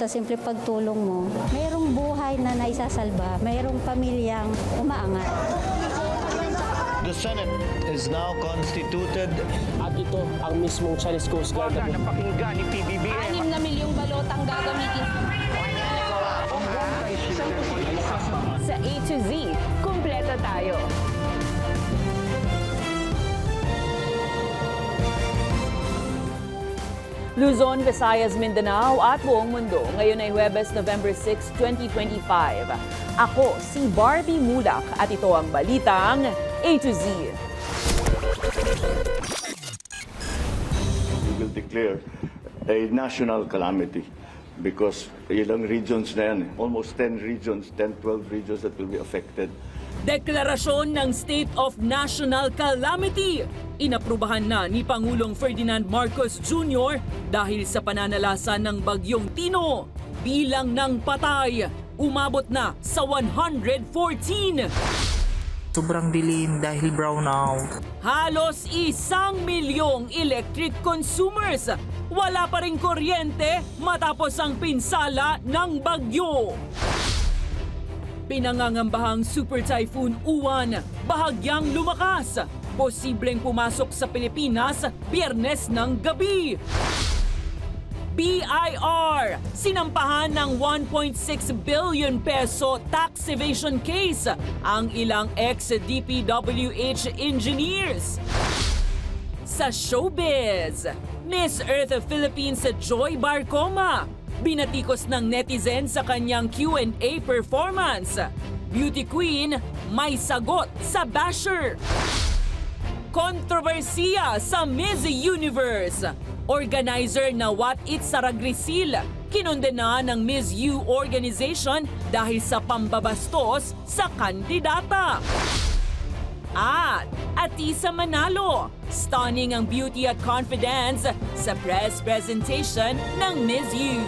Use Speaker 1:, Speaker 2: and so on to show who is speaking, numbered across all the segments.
Speaker 1: sa simple pagtulong mo, mayroong buhay na naisasalba, mayroong pamilyang umaangat.
Speaker 2: The Senate is now constituted.
Speaker 3: At ito ang mismong Chinese Coast Guard.
Speaker 4: Napakinggan ni PBBM.
Speaker 5: 6 na milyong balot ang gagamitin. Sa A to Z, kumpleto tayo. Luzon, Visayas, Mindanao at buong mundo. Ngayon ay Huwebes, November 6, 2025. Ako si Barbie Mulak at ito ang balitang A to Z.
Speaker 6: We will declare a national calamity because ilang regions na yan, almost 10 regions, 10-12 regions that will be affected.
Speaker 5: Deklarasyon ng State of National Calamity. Inaprubahan na ni Pangulong Ferdinand Marcos Jr. dahil sa pananalasa ng Bagyong Tino. Bilang ng patay, umabot na sa 114.
Speaker 7: Sobrang dilim dahil brownout.
Speaker 5: Halos 1 milyong electric consumers. Wala pa ring kuryente matapos ang pinsala ng bagyo. Pinangangambahang Super Typhoon Uwan, bahagyang lumakas. Posibleng pumasok sa Pilipinas Biyernes ng gabi. BIR, sinampahan ng 1.6 billion peso tax evasion case ang ilang ex-DPWH engineers. Sa showbiz, Miss Earth Philippines Joy Barcoma, binatikos ng netizen sa kanyang Q&A performance. Beauty Queen, may sagot sa basher. Kontrobersiya sa Miss Universe. Organizer na What It Saragrisil, kinondena ng Miss U organization dahil sa pambabastos sa kandidata. At Atisa Manalo, stunning ang beauty at confidence sa press presentation ng Miss U.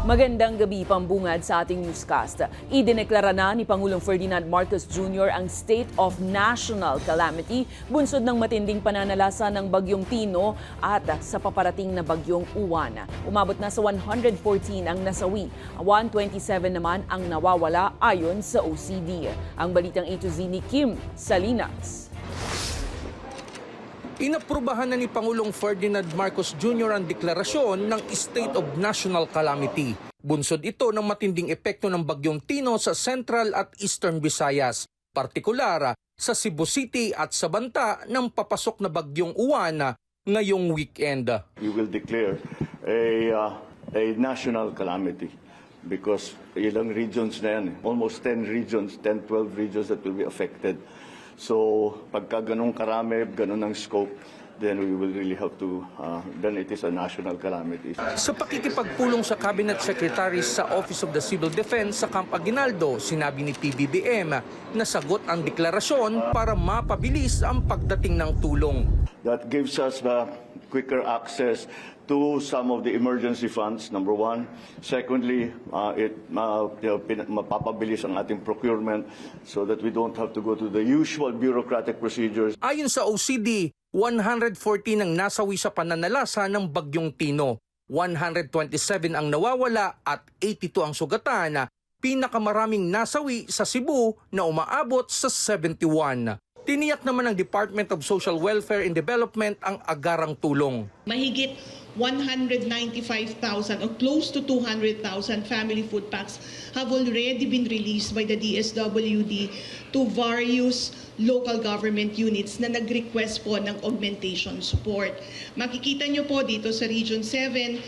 Speaker 5: Magandang gabi, pambungad sa ating newscast. Idineklara na ni Pangulong Ferdinand Marcos Jr. ang State of National Calamity bunsod ng matinding pananalasa ng Bagyong Tino at sa paparating na Bagyong Uwan. Umabot na sa 114 ang nasawi, 127 naman ang nawawala ayon sa OCD. Ang balitang A to Z ni Kim Salinas.
Speaker 8: Inaprubahan na ni Pangulong Ferdinand Marcos Jr. ang deklarasyon ng State of National Calamity. Bunsod ito ng matinding epekto ng Bagyong Tino sa Central at Eastern Visayas, partikular sa Cebu City at sa banta ng papasok na Bagyong Uwan ngayong weekend.
Speaker 6: We will declare a national calamity because ilang regions na yan, almost 10 regions, 10-12 regions that will be affected. So pagka ganun karami, ganun ang scope, then we will really have to, then it is a national calamity.
Speaker 8: Sa pakikipagpulong sa Cabinet Secretaries sa Office of the Civil Defense sa Camp Aguinaldo, sinabi ni PBBM na sagot ang deklarasyon para mapabilis ang pagdating ng tulong.
Speaker 6: That gives us the quicker access to some of the emergency funds, number one. Secondly, mapapabilis ang ating procurement so that we don't have to go to the usual bureaucratic procedures.
Speaker 8: Ayon sa OCD, 114 ang nasawi sa pananalasa ng Bagyong Tino. 127 ang nawawala at 82 ang sugatan. Pinakamaraming nasawi sa Cebu na umaabot sa 71. Tiniyak naman ng Department of Social Welfare and Development ang agarang tulong.
Speaker 9: Mahigit 195,000 or close to 200,000 family food packs have already been released by the DSWD to various local government units na nag-request po ng augmentation support. Makikita nyo po dito sa Region 7,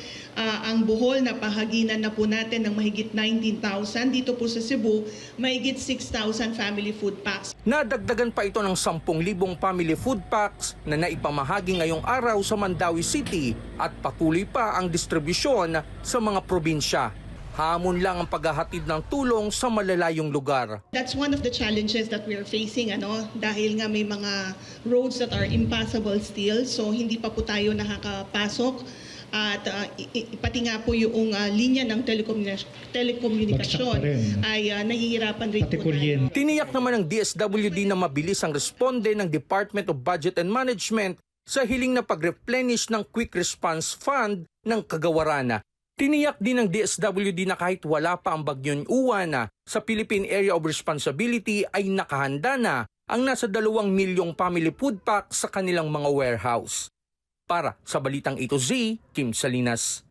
Speaker 9: ang Bohol na pahaginan na po natin ng mahigit 19,000. Dito po sa Cebu, mahigit 6,000 family food packs.
Speaker 8: Nadagdagan pa ito ng 10,000 family food packs na naipamahagi ngayong araw sa Mandawi City at patuloy pa ang distribusyon sa mga probinsya. Hamon lang ang paghahatid ng tulong sa malalayong lugar.
Speaker 9: That's one of the challenges that we're facing, dahil nga may mga roads that are impassable still, so hindi pa po tayo nakakapasok at pati nga po yung linya ng telekomunikasyon ay nahihirapan rin po tayo.
Speaker 8: Tiniyak naman ng DSWD na mabilis ang responde ng Department of Budget and Management sa hiling na pag-replenish ng Quick Response Fund ng Kagawaran. Tiniyak din ng DSWD na kahit wala pa ang bagyong Uwan sa Philippine Area of Responsibility ay nakahanda na ang nasa 2 milyong family food pack sa kanilang mga warehouse. Para sa Balitang A to Z, Kim Salinas.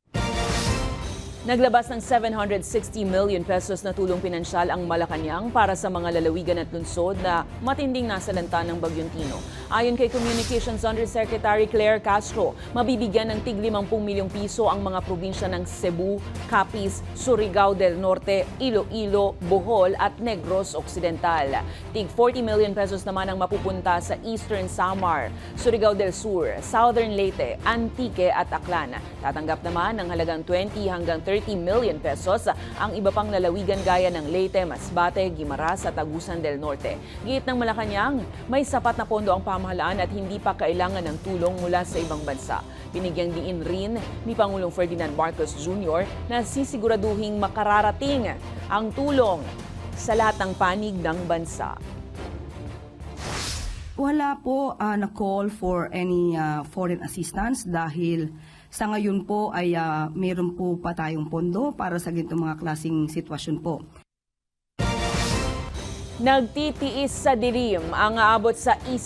Speaker 5: Naglabas ng 760 million pesos na tulong pinansyal ang Malacanang para sa mga lalawigan at lungsod na matinding nasalanta ng Bagyong Tino. Ayon kay Communications Undersecretary Claire Castro, mabibigyan ng tig 50 milyong piso ang mga probinsya ng Cebu, Capiz, Surigao del Norte, Iloilo, Bohol at Negros Occidental. Tig 40 million pesos naman ang mapupunta sa Eastern Samar, Surigao del Sur, Southern Leyte, Antique at Aklan. Tatanggap naman ng halagang 20 hanggang 30 million pesos ang iba pang lalawigan gaya ng Leyte, Masbate, Guimaras at Agusan del Norte. Giit ng Malacanang, may sapat na pondo ang pamahalaan at hindi pa kailangan ng tulong mula sa ibang bansa. Binigyang diin rin ni Pangulong Ferdinand Marcos Jr. na sisiguraduhing makararating ang tulong sa lahat ng panig ng bansa.
Speaker 10: Wala po na call for any foreign assistance dahil sa ngayon po ay meron po pa tayong pondo para sa ganitong mga klaseng sitwasyon po.
Speaker 5: Nagtitiis sa dilim ang aabot sa 1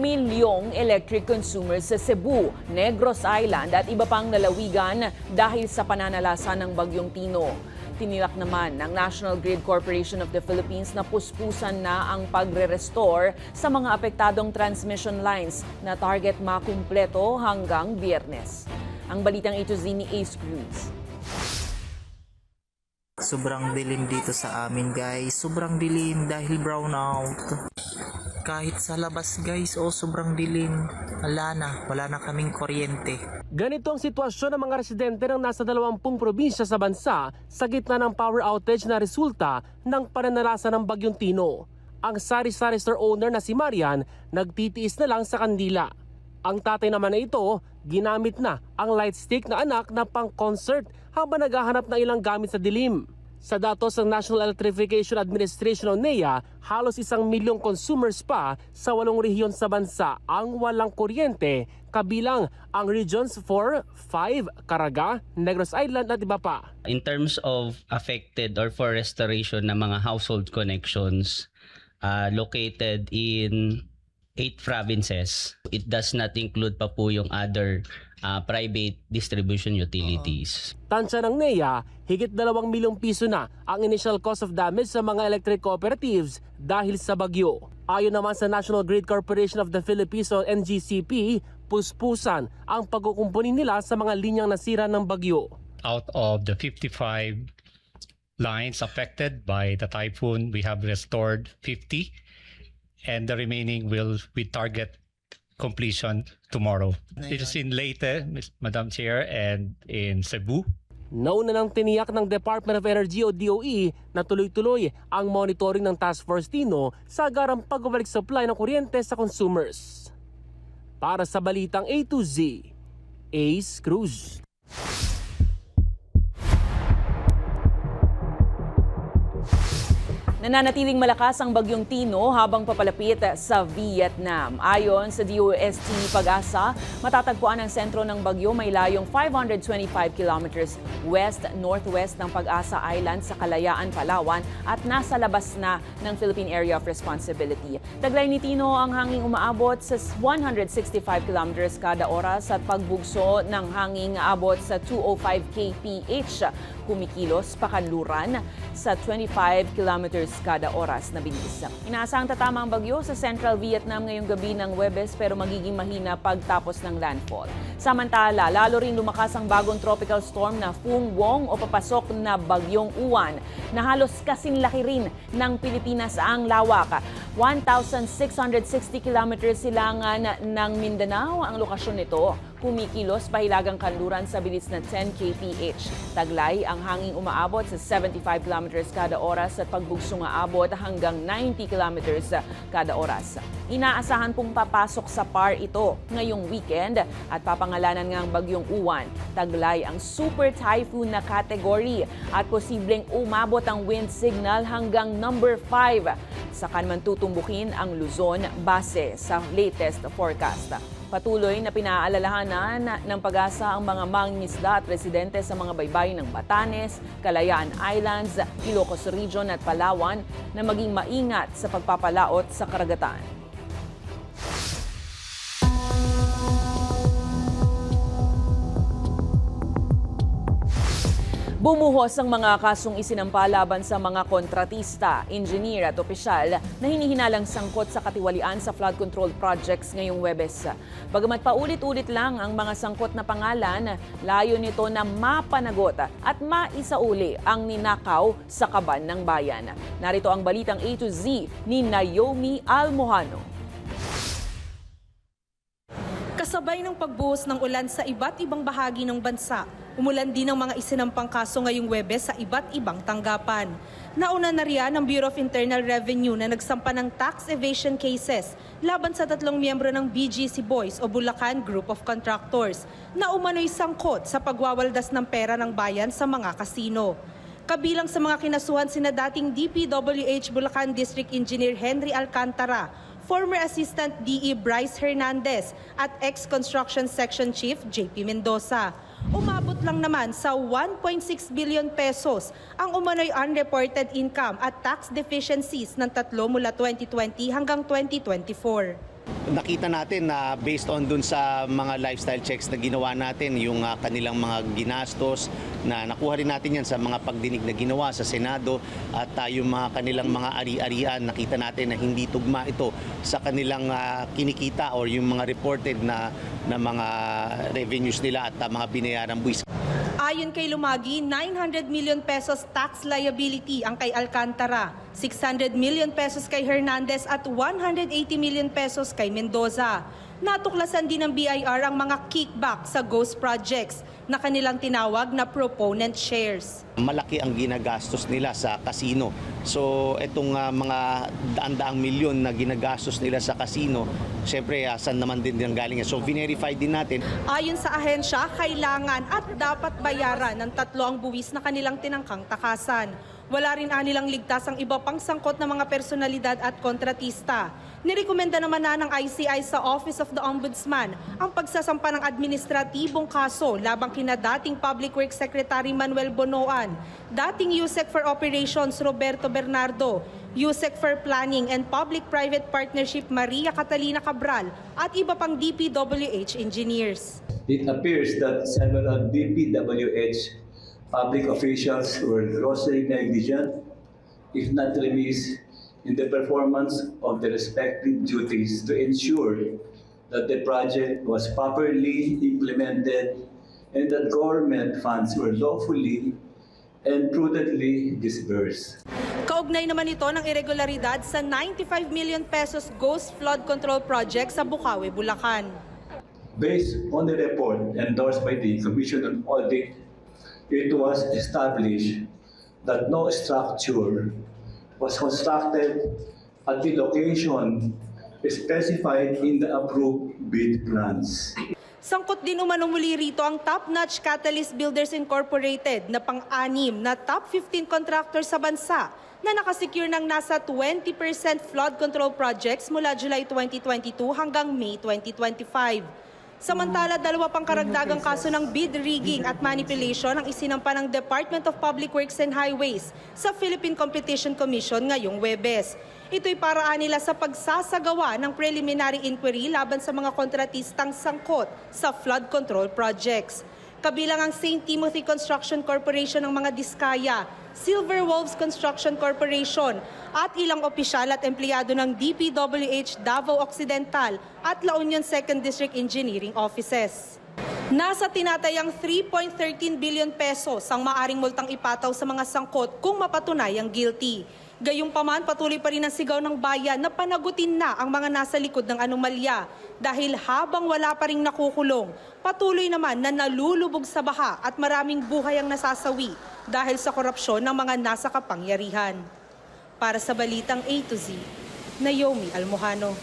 Speaker 5: milyong electric consumers sa Cebu, Negros Island at iba pang lalawigan dahil sa pananalasa ng Bagyong Tino. Tinilak naman ng National Grid Corporation of the Philippines na puspusan na ang pagre-restore sa mga apektadong transmission lines na target makumpleto hanggang Biyernes. Ang Balitang A to Z ni Ace Cruz.
Speaker 7: Sobrang dilim dito sa amin guys. Sobrang dilim dahil brownout. Kahit sa labas guys, sobrang dilim. Wala na kaming kuryente.
Speaker 3: Ganito ang sitwasyon ng mga residente ng nasa 20 probinsya sa bansa sa gitna ng power outage na resulta ng pananalasa ng Bagyong Tino. Ang sari-sari store owner na si Marian nagtitiis na lang sa kandila. Ang tatay naman na ito, ginamit na ang light stick na anak na pang-concert habang naghahanap ng ilang gamit sa dilim. Sa datos ng National Electrification Administration o NEA, halos 1 milyong consumers pa sa 8 rehiyon sa bansa ang walang kuryente, kabilang ang Regions 4, 5, Caraga, Negros Island at iba pa.
Speaker 11: In terms of affected or for restoration ng mga household connections located in 8 provinces, it does not include pa po yung other private distribution utilities.
Speaker 3: Tansya ng NEA, higit 2 milyong piso na ang initial cost of damage sa mga electric cooperatives dahil sa bagyo. Ayon naman sa National Grid Corporation of the Philippines o NGCP, puspusan ang pagkukumpuni nila sa mga linyang nasira ng bagyo.
Speaker 12: Out of the 55 lines affected by the typhoon, we have restored 50. And the remaining we target completion tomorrow. It is in Leyte, Madam Chair, and in Cebu.
Speaker 3: Nauna nang tiniyak ng Department of Energy o DOE na tuloy-tuloy ang monitoring ng Task Force Tino sa agarang pagbabalik supply ng kuryente sa consumers. Para sa Balitang A to Z, Ace Cruz.
Speaker 5: Nananatiling malakas ang Bagyong Tino habang papalapit sa Vietnam. Ayon sa DOST Pag-asa, matatagpuan ang sentro ng bagyo may layong 525 kilometers west-northwest ng Pag-asa Island sa Kalayaan, Palawan at nasa labas na ng Philippine Area of Responsibility. Taglay ni Tino ang hanging umaabot sa 165 kilometers kada oras at pagbugso ng hanging abot sa 205 kph. Kumikilos pakanluran sa 25 kilometers kada oras na bilis. Inaasahang tatama ang bagyo sa Central Vietnam ngayong gabi ng Huwebes pero magiging mahina pagtapos ng landfall. Samantala, lalo rin lumakas ang bagong tropical storm na Phuong Vuong o papasok na Bagyong Uwan na halos kasing laki rin ng Pilipinas ang lawak. 1,660 kilometers silangan ng Mindanao ang lokasyon nito. Kumikilos pahilagang kanluran sa bilis na 10 kph. Taglay ang hanging umaabot sa 75 kilometers kada oras at pagbugsong aabot hanggang 90 kilometers kada oras. Inaasahan pong papasok sa PAR ito ngayong weekend at papangalanan ng bagyong Uwan. Taglay ang super typhoon na category at posibleng umabot ang wind signal hanggang number 5. Saka naman tutumbukin ang Luzon base sa latest forecast. Patuloy na pinaalalahanan ng Pag-asa ang mga mangingisda at residente sa mga baybayin ng Batanes, Kalayaan Islands, Ilocos Region at Palawan na maging maingat sa pagpapalaot sa karagatan. Bumuhos ang mga kasong isinampa laban sa mga kontratista, engineer at opisyal na hinihinalang sangkot sa katiwalian sa flood control projects ngayong Huwebes. Bagamat paulit-ulit lang ang mga sangkot na pangalan, layo nito na mapanagot at maisauli ang ninakaw sa kaban ng bayan. Narito ang balitang A to Z ni Naomi Almohano.
Speaker 13: Kasabay ng pagbuhos ng ulan sa iba't ibang bahagi ng bansa, umulan din ang mga isinampang kaso ngayong Huwebes sa iba't ibang tanggapan. Nauna na riyan ang Bureau of Internal Revenue na nagsampa ng tax evasion cases laban sa 3 miyembro ng BGC Boys o Bulacan Group of Contractors na umano'y sangkot sa pagwawaldas ng pera ng bayan sa mga kasino. Kabilang sa mga kinasuhan sina dating DPWH Bulacan District Engineer Henry Alcantara, former Assistant DE Bryce Hernandez at ex-Construction Section Chief JP Mendoza. Umabot lang naman sa 1.6 billion pesos ang umano'y unreported income at tax deficiencies ng tatlo mula 2020 hanggang 2024.
Speaker 14: Nakita natin na based on dun sa mga lifestyle checks na ginawa natin, yung kanilang mga ginastos na nakuha rin natin yan sa mga pagdinig na ginawa sa Senado at yung mga kanilang mga ari-arian, nakita natin na hindi tugma ito sa kanilang kinikita or yung mga reported na mga revenues nila at mga binayaran buwis.
Speaker 13: Ayon kay Lumagi, 900 million pesos tax liability ang kay Alcantara, 600 million pesos kay Hernandez at 180 million pesos kay Mendoza. Natuklasan din ng BIR ang mga kickback sa ghost projects na kanilang tinawag na proponent shares.
Speaker 14: Malaki ang ginagastos nila sa casino. So itong mga daan-daang milyon na ginagastos nila sa casino, siyempre saan naman din galing. So verify din natin.
Speaker 13: Ayon sa ahensya, kailangan at dapat bayaran ng tatlo ang buwis na kanilang tinangkang takasan. Wala rin anilang ligtas ang iba pang sangkot na mga personalidad at kontratista. Nirekomenda naman na ng ICI sa Office of the Ombudsman ang pagsasampa ng administratibong kaso labang kina dating Public Works Secretary Manuel Bonoan, dating USEC for Operations Roberto Bernardo, USEC for Planning and Public-Private Partnership Maria Catalina Cabral at iba pang DPWH engineers.
Speaker 15: It appears that several DPWH public officials were grossly negligent, if not remiss, in the performance of their respective duties to ensure that the project was properly implemented and that government funds were lawfully and prudently disbursed.
Speaker 13: Kaugnay naman ito ng irregularidad sa 95 million pesos ghost flood control project sa Bukawi, Bulacan.
Speaker 15: Based on the report endorsed by the Commission on Audit, it was established that no structure was constructed at the location specified in the approved bid plans.
Speaker 13: Sangkot din umano muli rito ang top-notch Catalyst Builders Incorporated na pang-anim na top 15 contractors sa bansa na nakasecure ng nasa 20% flood control projects mula July 2022 hanggang May 2025. Samantala, 2 pang karagdagang kaso ng bid rigging at manipulation ang isinampa ng Department of Public Works and Highways sa Philippine Competition Commission ngayong Huwebes. Ito'y paraan nila sa pagsasagawa ng preliminary inquiry laban sa mga kontratistang sangkot sa flood control projects. Kabilang ang St. Timothy Construction Corporation ng mga Diskaya, Silver Wolves Construction Corporation at ilang opisyal at empleyado ng DPWH Davao Occidental at La Union 2nd District Engineering Offices. Nasa tinatayang 3.13 billion pesos ang maaring multang ipataw sa mga sangkot kung mapatunayang guilty. Gayunpaman, patuloy pa rin ang sigaw ng bayan na panagutin na ang mga nasa likod ng anomalya dahil habang wala pa ring nakukulong, patuloy naman na nalulubog sa baha at maraming buhay ang nasasawi dahil sa korupsyon ng mga nasa kapangyarihan. Para sa Balitang A to Z, Naomi Almojano.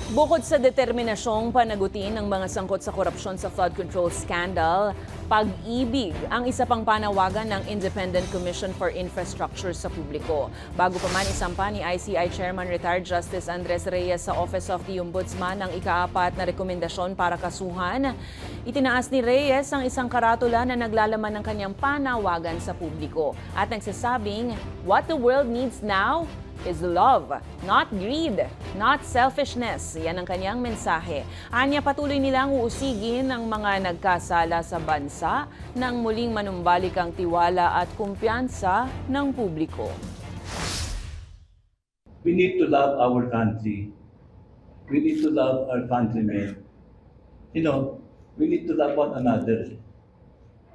Speaker 5: Bukod sa determinasyong panagutin ng mga sangkot sa korupsyon sa flood control scandal, pag-ibig ang isa pang panawagan ng Independent Commission for Infrastructure sa publiko. Bago pa man isampa ni ICI Chairman Retired Justice Andres Reyes sa Office of the Ombudsman ang ika-4 na rekomendasyon para kasuhan, itinaas ni Reyes ang isang karatula na naglalaman ng kanyang panawagan sa publiko at nagsasabing, "What the world needs now is love, not greed, not selfishness." Yan ang kanyang mensahe. Anya, patuloy nilang uusigin ang mga nagkasala sa bansa nang muling manumbalik ang tiwala at kumpiyansa ng publiko.
Speaker 15: We need to love our country. We need to love our countrymen. We need to love one another.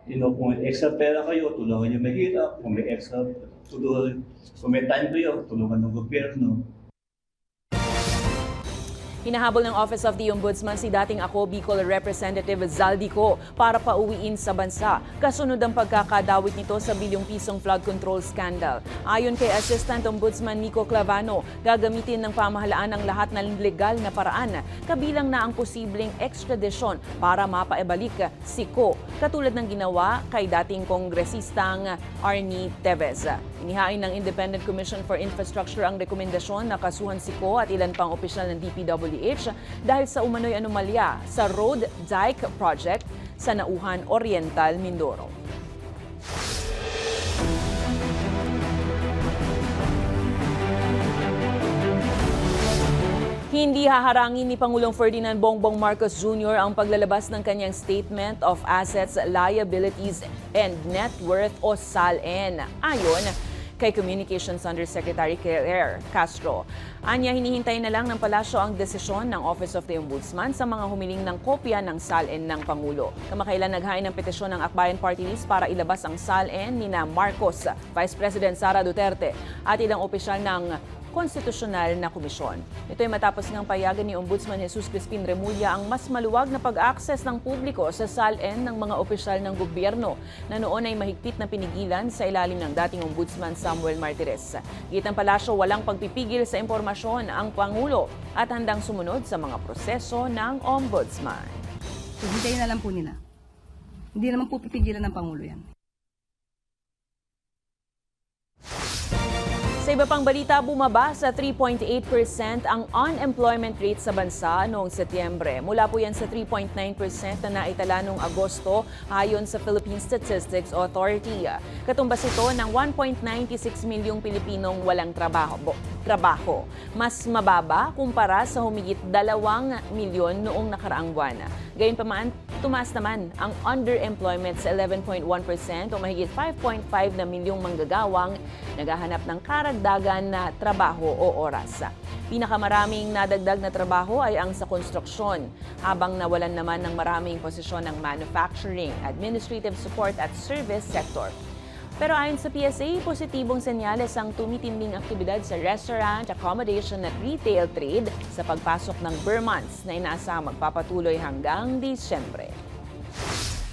Speaker 15: Kung may extra pera kayo, tulungan yung mahirap. Kung may extra, kung may time kayo, tulungan ng gobyerno.
Speaker 5: Hinahabol ng Office of the Ombudsman si dating Ako Bicol Representative Zaldico para pauwiin sa bansa. Kasunod ang pagkakadawit nito sa bilyong-pisong flood control scandal. Ayon kay Assistant Ombudsman Nico Clavano, gagamitin ng pamahalaan ang lahat ng legal na paraan, kabilang na ang posibleng extradition para mapaibalik si Ko, katulad ng ginawa kay dating kongresistang Arnie Teves. Inihain ng Independent Commission for Infrastructure ang rekomendasyon na kasuhan si Ko at ilan pang opisyal ng DPWH dahil sa umano'y anomalya sa Road Dike Project sa Nauhan Oriental, Mindoro. Hindi haharangin ni Pangulong Ferdinand Bongbong Marcos Jr. ang paglalabas ng kanyang Statement of Assets, Liabilities, and Net Worth o SALN. Ayon kay Communications Undersecretary Claire Castro. Anya, hinihintay na lang ng palasyo ang desisyon ng Office of the Ombudsman sa mga humiling ng kopya ng SALN ng Pangulo. Kamakailan naghain ng petisyon ng Akbayan Party List para ilabas ang SALN nina Marcos, Vice President Sara Duterte at ilang opisyal ng konstitusyonal na komisyon. Ito ay matapos ng payagan ni Ombudsman Jesus Crispin Remulla ang mas maluwag na pag-access ng publiko sa SALN ng mga opisyal ng gobyerno na noon ay mahigpit na pinigilan sa ilalim ng dating Ombudsman Samuel Martires. Gitang palasyo, walang pagpipigil sa impormasyon ang Pangulo at handang sumunod sa mga proseso ng Ombudsman.
Speaker 10: Hintayin na lang po nila. Hindi naman po pipigilan ng Pangulo yan.
Speaker 5: Sa iba pang balita, bumaba sa 3.8% ang unemployment rate sa bansa noong Setyembre. Mula po yan sa 3.9% na naitala noong Agosto ayon sa Philippine Statistics Authority. Katumbas ito ng 1.96 milyong Pilipinong walang trabaho. Mas mababa kumpara sa humigit 2 milyon noong nakaraang buwan. Gayunpaman, tumaas naman ang underemployment sa 11.1% o mahigit 5.5 na milyong manggagawang naghahanap ng karagdagan na trabaho o oras. Pinakamaraming nadagdag na trabaho ay ang sa konstruksyon, habang nawalan naman ng maraming posisyon ng manufacturing, administrative support at service sector. Pero ayon sa PSA, positibong senyales ang tumitinding aktibidad sa restaurant, accommodation at retail trade sa pagpasok ng Burr months na inaasahang magpapatuloy hanggang Disyembre.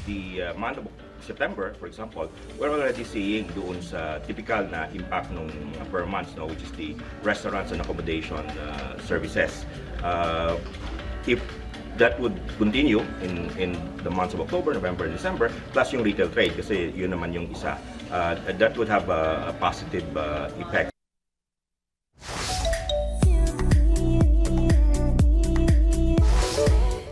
Speaker 16: The month of September, for example, we're already seeing doon sa typical na impact ng per month, which is the restaurants and accommodation services. If that would continue in the months of October, November, and December, plus yung retail trade, kasi yun naman yung isa, that would have a positive effect.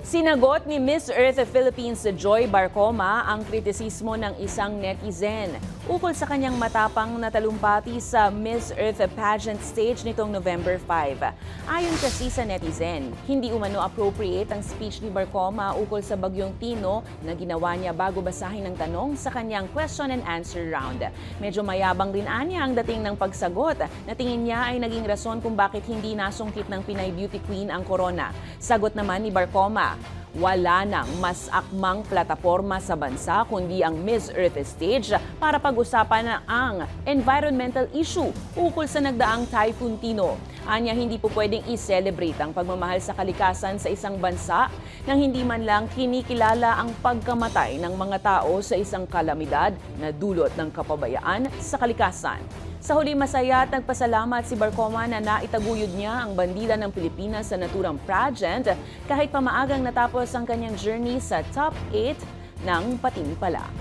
Speaker 5: Sinagot ni Miss Earth Philippines Joy Barcoma ang kritisismo ng isang netizen ukol sa kanyang matapang na talumpati sa Miss Earth pageant stage nitong November 5. Ayon kasi sa netizen, hindi umano appropriate ang speech ni Barcoma ukol sa Bagyong Tino na ginawa niya bago basahin ng tanong sa kanyang question and answer round. Medyo mayabang rin anya ang dating ng pagsagot na tingin niya ay naging rason kung bakit hindi nasungkit ng Pinay Beauty Queen ang corona. Sagot naman ni Barcoma, Wala nang mas akmang plataporma sa bansa kundi ang Miss Earth stage para pag-usapan ang environmental issue ukol sa nagdaang Typhoon Tino. Anya, hindi po pwedeng i-celebrate ang pagmamahal sa kalikasan sa isang bansa nang hindi man lang kinikilala ang pagkamatay ng mga tao sa isang kalamidad na dulot ng kapabayaan sa kalikasan. Sa huli, masaya at nagpasalamat si Barcoma na naitaguyod niya ang bandila ng Pilipinas sa naturang pageant kahit pamaagang natapos ang kanyang journey sa top 8 ng Patimpalak.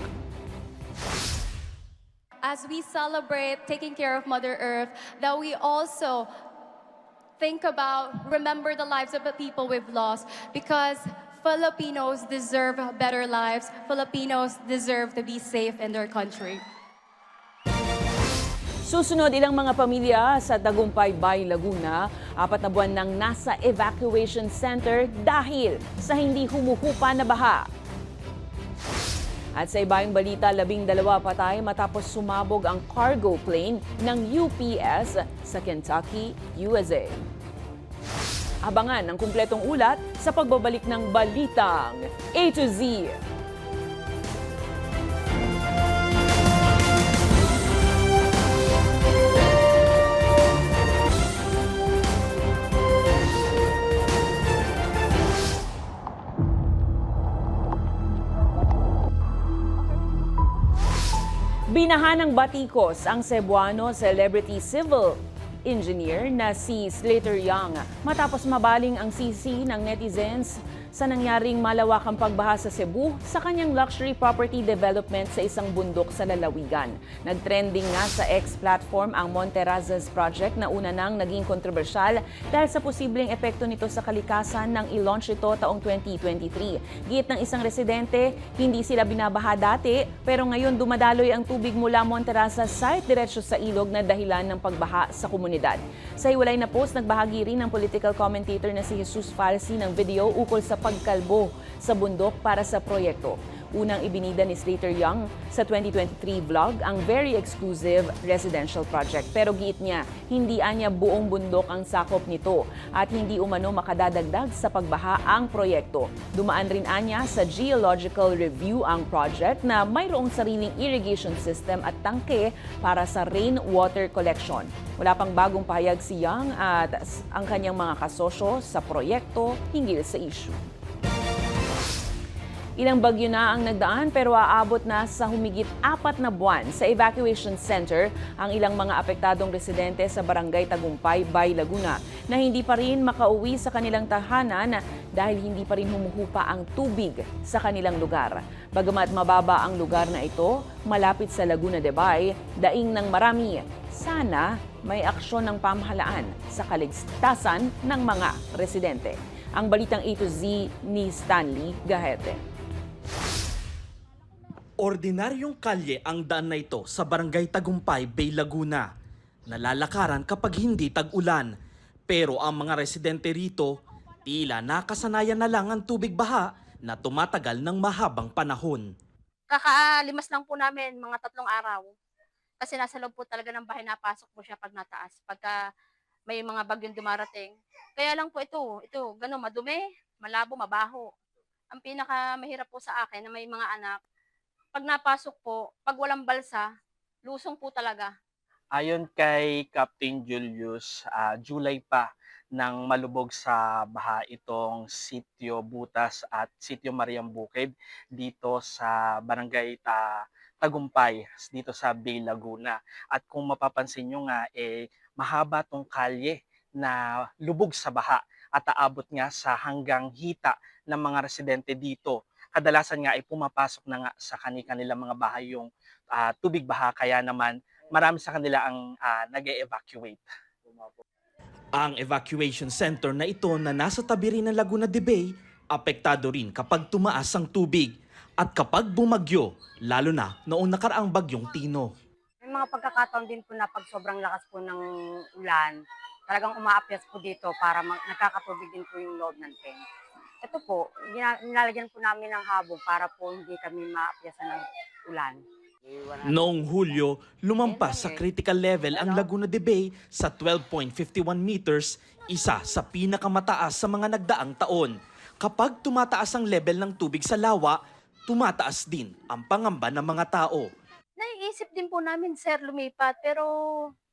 Speaker 17: As we celebrate taking care of Mother Earth, that we also think about, remember the lives of the people we've lost, because Filipinos deserve better lives. Filipinos deserve to be safe in their country.
Speaker 5: Susunod, ilang mga pamilya sa Tagumpay Bay, Laguna, 4 na buwan nang nasa evacuation center dahil sa hindi humuhupa na baha. At sa ibayong balita, 12 patay matapos sumabog ang cargo plane ng UPS sa Kentucky, USA. Abangan ang kumpletong ulat sa pagbabalik ng Balitang A to Z. Binahan ng batikos ang Cebuano celebrity civil engineer na si Slater Young matapos mabaling ang sisi ng netizens sa nangyaring malawakang pagbaha sa Cebu sa kanyang luxury property development sa isang bundok sa lalawigan. Nagtrending nga sa X platform ang Monterrazas project na una nang naging kontrobersyal dahil sa posibleng epekto nito sa kalikasan nang i-launch ito taong 2023. Giit ng isang residente, hindi sila binabaha dati pero ngayon dumadaloy ang tubig mula Monterrazas site diretso sa ilog na dahilan ng pagbaha sa komunidad. Sa hiwalay na post, nagbahagi rin ng political commentator na si Jesus Falsi ng video ukol sa pagkalbo sa bundok para sa proyekto. Unang ibinida ni Slater Young sa 2023 vlog ang very exclusive residential project. Pero giit niya, hindi anya buong bundok ang sakop nito at hindi umano makadadagdag sa pagbaha ang proyekto. Dumaan rin anya sa geological review ang project na mayroong sariling irrigation system at tangke para sa rainwater collection. Wala pang bagong pahayag si Young at ang kanyang mga kasosyo sa proyekto hinggil sa issue. Ilang bagyo na ang nagdaan pero aabot na sa humigit 4 na buwan sa evacuation center ang ilang mga apektadong residente sa Barangay Tagumpay, Bay, Laguna na hindi pa rin makauwi sa kanilang tahanan dahil hindi pa rin humuhupa ang tubig sa kanilang lugar. Bagamat mababa ang lugar na ito, malapit sa Laguna de Bay, daing ng marami. Sana may aksyon ng pamahalaan sa kaligtasan ng mga residente. Ang Balitang A to Z ni Stanley Gahete.
Speaker 18: Ordinaryong kalye ang daan na ito sa Barangay Tagumpay, Bay, Laguna. Nalalakaran kapag hindi tag-ulan. Pero ang mga residente rito, tila nakasanayan na lang ang tubig baha na tumatagal ng mahabang panahon.
Speaker 19: Kakalimas lang po namin mga 3 araw. Kasi nasa loob po talaga ng bahay, napasok po siya pag nataas. Pagka may mga bagyong dumarating. Kaya lang po ito gano'n, madumi, malabo, mabaho. Ang pinakamahirap po sa akin na may mga anak, pag napasok po, pag walang balsa, lusong po talaga.
Speaker 20: Ayon kay Captain Julius, July pa nang malubog sa baha itong Sitio Butas at Sitio Mariam Bukid dito sa Barangay Tagumpay, dito sa Bay, Laguna. At kung mapapansin nyo nga, mahaba tong kalye na lubog sa baha at aabot nga sa hanggang hita ng mga residente dito. Kadalasan nga ay pumapasok na nga sa kanilang mga bahay yung tubig baha, kaya naman marami sa kanila ang nag-e-evacuate.
Speaker 18: Ang evacuation center na ito na nasa tabi rin ng Laguna de Bay, apektado rin kapag tumaas ang tubig at kapag bumagyo, lalo na noong nakaraang bagyong Tino.
Speaker 21: May mga pagkakataon din po na pag sobrang lakas po ng ulan, talagang umaakyat po dito para nakakatubig din po yung loob ng tent. Ito po, nilalagyan po namin ng habong para po hindi kami maapyasan ng ulan.
Speaker 18: Noong Hulyo, lumampas sa critical level ang Laguna de Bay sa 12.51 meters, isa sa pinakamataas sa mga nagdaang taon. Kapag tumataas ang level ng tubig sa lawa, tumataas din ang pangamba ng mga tao.
Speaker 19: Naiisip din po namin, sir, lumipat. Pero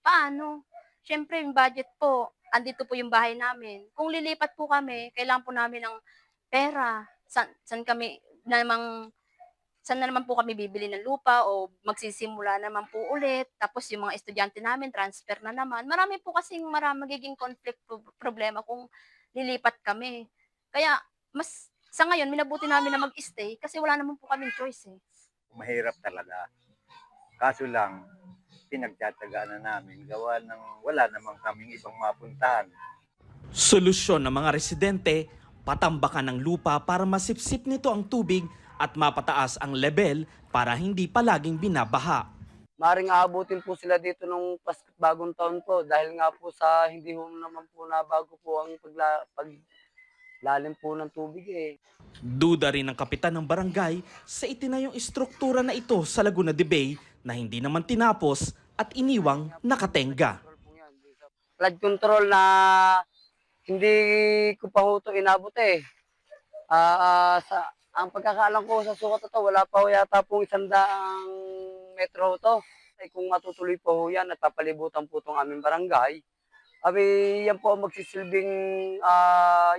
Speaker 19: paano? Siyempre, yung budget po, andito po yung bahay namin. Kung lilipat po kami, kailangan po namin ng pera. Saan na naman po kami bibili ng lupa o magsisimula naman po ulit. Tapos yung mga estudyante namin, transfer na naman. Marami po kasing magiging conflict problema kung lilipat kami. Kaya sa ngayon, minabuti namin na mag-stay kasi wala naman po kaming choice eh.
Speaker 1: Mahirap talaga. Kaso lang, pinagtatagaan na namin gawa ng wala namang kaming ibang mapuntahan.
Speaker 18: Solusyon ng mga residente, patambakan ng lupa para masipsip nito ang tubig at mapataas ang level para hindi palaging binabaha.
Speaker 22: Maring aabutin po sila dito nung bagong taon po dahil nga po sa hindi ho naman po nabago po ang paglalim po ng tubig eh.
Speaker 18: Duda rin ng kapitan ng barangay sa itinayong istruktura na ito sa Laguna de Bay na hindi naman tinapos at iniwang nakatenga.
Speaker 22: Flood control na hindi ko pa ho ito inabot eh. Ang pagkakaalam ko sa sukat ito, wala pa ho yata pong 100 metro to. Ay kung matutuloy po ho yan at papalibutan po itong aming barangay, yan po ang magsisilbing,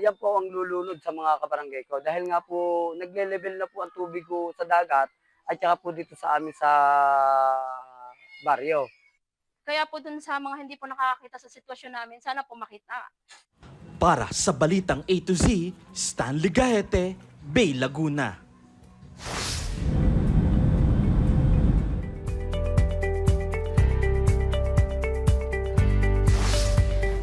Speaker 22: yan po ang lulunod sa mga kabarangay ko. Dahil nga po, nagle-level na po ang tubig ko sa dagat at saka po dito sa amin sa baryo.
Speaker 19: Kaya po dun sa mga hindi po nakakakita sa sitwasyon namin, sana po makita.
Speaker 18: Para sa Balitang A to Z, Stanley Gahete, Bay Laguna.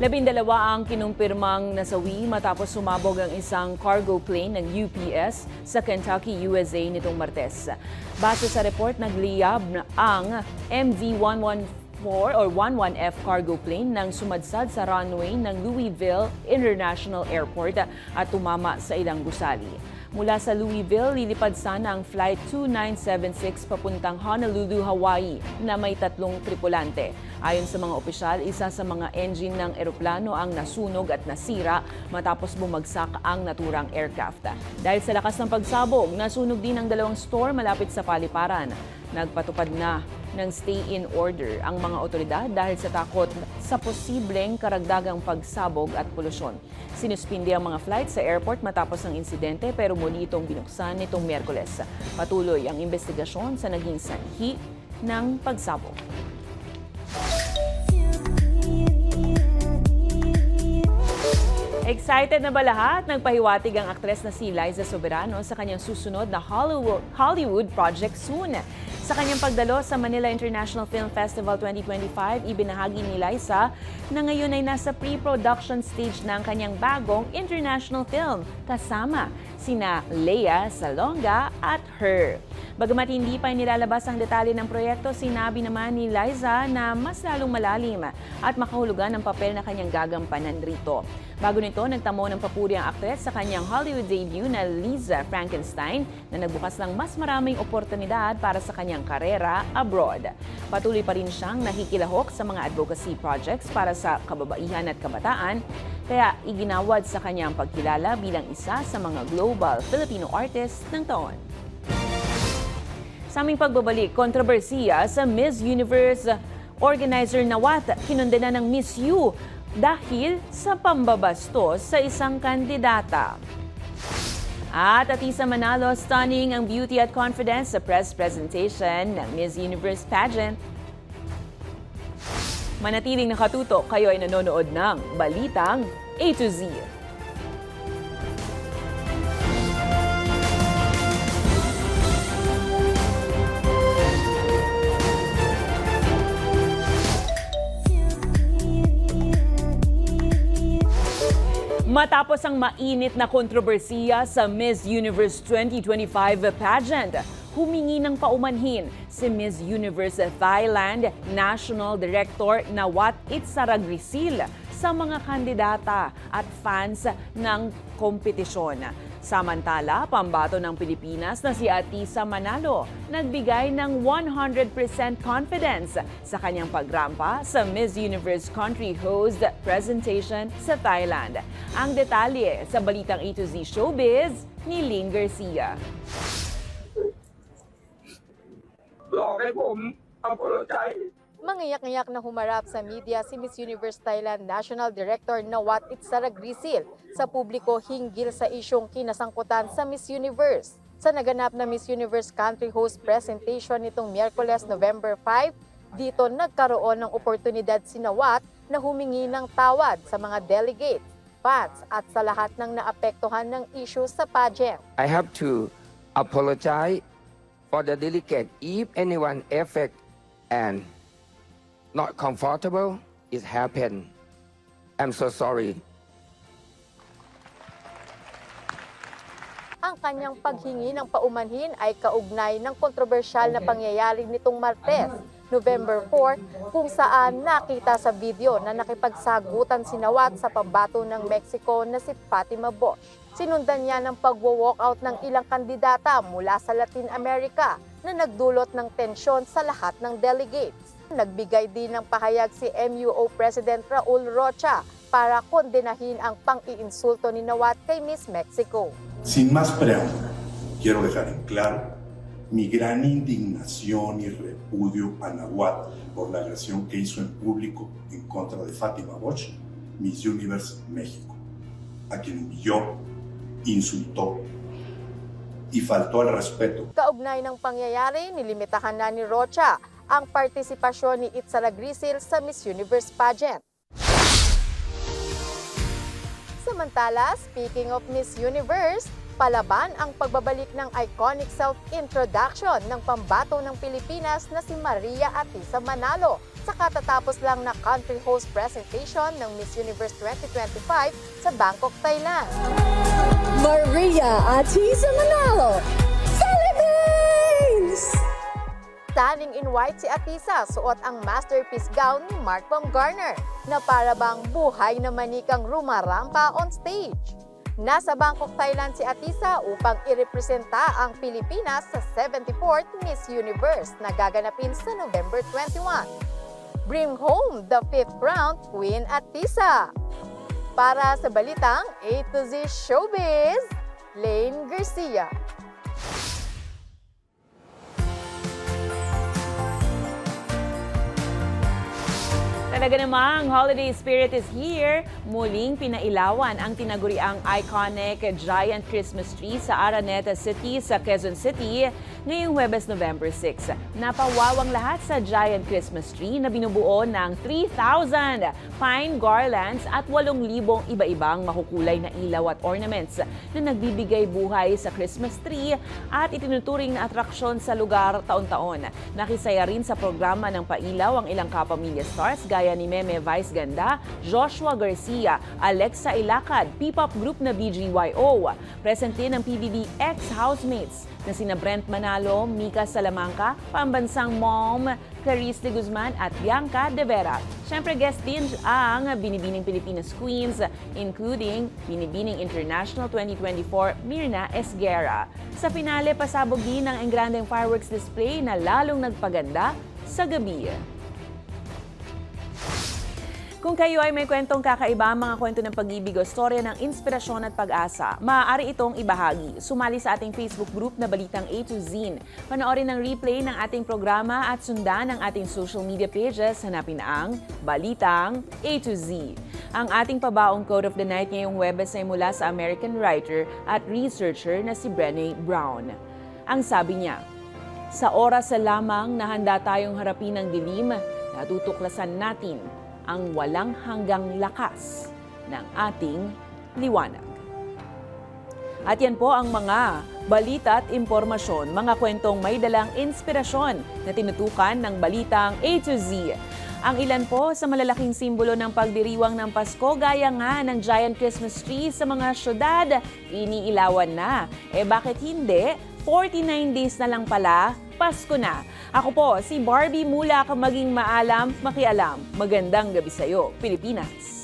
Speaker 5: Labindalawa ang kinumpirmang nasawi matapos sumabog ang isang cargo plane ng UPS sa Kentucky, USA nitong Martes. Base sa report, nagliyab ang MV-114 or 11F cargo plane nang sumadsad sa runway ng Louisville International Airport at tumama sa ilang gusali. Mula sa Louisville, lilipad sana ang Flight 2976 papuntang Honolulu, Hawaii na may 3 tripulante. Ayon sa mga opisyal, isa sa mga engine ng eroplano ang nasunog at nasira matapos bumagsak ang naturang aircraft. Dahil sa lakas ng pagsabog, nasunog din ang 2 store malapit sa paliparan. Nagpatupad na ng stay-in order ang mga otoridad dahil sa takot sa posibleng karagdagang pagsabog at polusyon. Sinuspindi ang mga flight sa airport matapos ng insidente pero muli itong binuksan nitong Miyerkules. Patuloy ang investigasyon sa naging sanhi ng pagsabog. Excited na ba lahat? Nagpahiwatig ang aktres na si Liza Soberano sa kanyang susunod na Hollywood project soon. Sa kanyang pagdalo sa Manila International Film Festival 2025, ibinahagi ni Liza na ngayon ay nasa pre-production stage ng kanyang bagong international film kasama sina Lea Salonga at Her. Bagamat hindi pa nilalabas ang detalye ng proyekto, sinabi naman ni Liza na mas lalong malalim at makahulugan ang papel na kanyang gagampanan rito. Bago nito, nagtamo ng papuri ang aktres sa kanyang Hollywood debut na Lisa Frankenstein na nagbukas ng mas maraming oportunidad para sa kanyang karera abroad. Patuloy pa rin siyang nakikilahok sa mga advocacy projects para sa kababaihan at kabataan, kaya iginawad sa kanyang pagkilala bilang isa sa mga global Filipino artist ng taon. Sa aming pagbabalik, kontrobersiya sa Miss Universe organizer Nawat kinondena ng Miss U dahil sa pambabastos sa isang kandidata. At Atisa Manalo, stunning ang beauty at confidence sa press presentation ng Miss Universe pageant. Manatiling nakatutok, kayo ay nanonood ng Balitang A to Z. Matapos ang mainit na kontrobersiya sa Miss Universe 2025 pageant, humingi ng paumanhin si Miss Universe Thailand National Director Nawat Itzaragrisil sa mga kandidata at fans ng kompetisyon. Samantala, pambato ng Pilipinas na si Atisa Manalo nagbigay ng 100% confidence sa kanyang pagrampa sa Miss Universe Country Host presentation sa Thailand. Ang detalye sa balitang A to Z Showbiz ni Lynn Garcia.
Speaker 2: Mangiyak-ngiyak na humarap sa media si Miss Universe Thailand National Director Nawat Itsaragrisil sa publiko hinggil sa isyong kinasangkutan sa Miss Universe. Sa naganap na Miss Universe Country Host presentation nitong Miyerkules, November 5, dito nagkaroon ng oportunidad si Nawat na humingi ng tawad sa mga delegates, fans at sa lahat ng naapektuhan ng issue sa pageant.
Speaker 4: I have to apologize for the delegate if anyone affect and not comfortable, it happened. I'm so sorry.
Speaker 2: Ang kanyang paghingi ng paumanhin ay kaugnay ng kontrobersyal na pangyayari nitong Martes, November 4, kung saan nakita sa video na nakipagsagutan si Nawat sa pambato ng Mexico na si Fatima Bosch. Sinundan niya ng pagwo-walkout ng ilang kandidata mula sa Latin America na nagdulot ng tensyon sa lahat ng delegates. Nagbigay din ng pahayag si MUO President Raul Rocha para kondenahin ang pang-iinsulto ni Nawat kay Miss Mexico.
Speaker 23: Sin más preámbulo, quiero dejar en claro mi gran indignación y repudio a Nawat por la agresión que hizo en público en contra de Fátima Bosch, Miss Universe México, a quien humilló, insultó y faltó al respeto.
Speaker 2: Kaugnay ng pangyayari, nilimitahan na ni Rocha ang partisipasyon ni Itsaragrisil sa Miss Universe pageant. Samantala, speaking of Miss Universe, palaban ang pagbabalik ng iconic self-introduction ng pambato ng Pilipinas na si Maria Atisa Manalo sa katatapos lang na country host presentation ng Miss Universe 2025 sa Bangkok, Thailand.
Speaker 24: Maria Atisa Manalo celebrates!
Speaker 2: Standing in white si Atisa, suot ang masterpiece gown ni Mark Baumgartner na para bang buhay na manikang rumarampa on stage. Nasa Bangkok, Thailand si Atisa upang irepresenta ang Pilipinas sa 74th Miss Universe na gaganapin sa November 21. Bring home the 5th crown, Queen Atisa! Para sa balitang A to Z Showbiz, Lane Garcia.
Speaker 5: Talaga namang holiday spirit is here. Muling pinailawan ang tinaguriang iconic giant Christmas tree sa Araneta City sa Quezon City ngayong Huwebes, November 6. Napawawang lahat sa giant Christmas tree na binubuo ng 3,000 pine garlands at 8,000 iba-ibang makukulay na ilaw at ornaments na nagbibigay buhay sa Christmas tree at itinuturing na atraksyon sa lugar taon-taon. Nakisaya rin sa programa ng pailaw ang ilang kapamilya stars gaya ni Meme Vice Ganda, Joshua Garcia, Alexa Ilacad, P-pop group na BGYO. Present din ang PBB ex-housemates na sina Brent Manalo, Mika Salamanca, Pambansang Mom, Clarice de Guzman at Bianca De Vera. Siyempre guest din ang Binibining Pilipinas Queens, including Binibining International 2024 Mirna Esguerra. Sa finale, pasabog din ang engrandeng fireworks display na lalong nagpaganda sa gabi. Kung kayo ay may kwentong kakaiba, mga kwento ng pag-ibig o storya ng inspirasyon at pag-asa, maaari itong ibahagi. Sumali sa ating Facebook group na Balitang A to Z. Panoorin ang replay ng ating programa at sundan ang ating social media pages. Hanapin ang Balitang A to Z. Ang ating pabaong quote of the night ngayong Huwebes ay mula sa American writer at researcher na si Brené Brown. Ang sabi niya, "Sa oras lamang na handa tayong harapin ang dilim, natutuklasan natin ang walang hanggang lakas ng ating liwanag." At yan po ang mga balita at impormasyon, mga kwentong may dalang inspirasyon na tinutukan ng Balitang A to Z. Ang ilan po sa malalaking simbolo ng pagdiriwang ng Pasko gaya nga ng giant Christmas tree sa mga syudad, iniilawan na. Bakit hindi? 49 days na lang pala, Pasko na. Ako po, si Barbie Mula, maging maalam, makialam. Magandang gabi sa'yo, Pilipinas.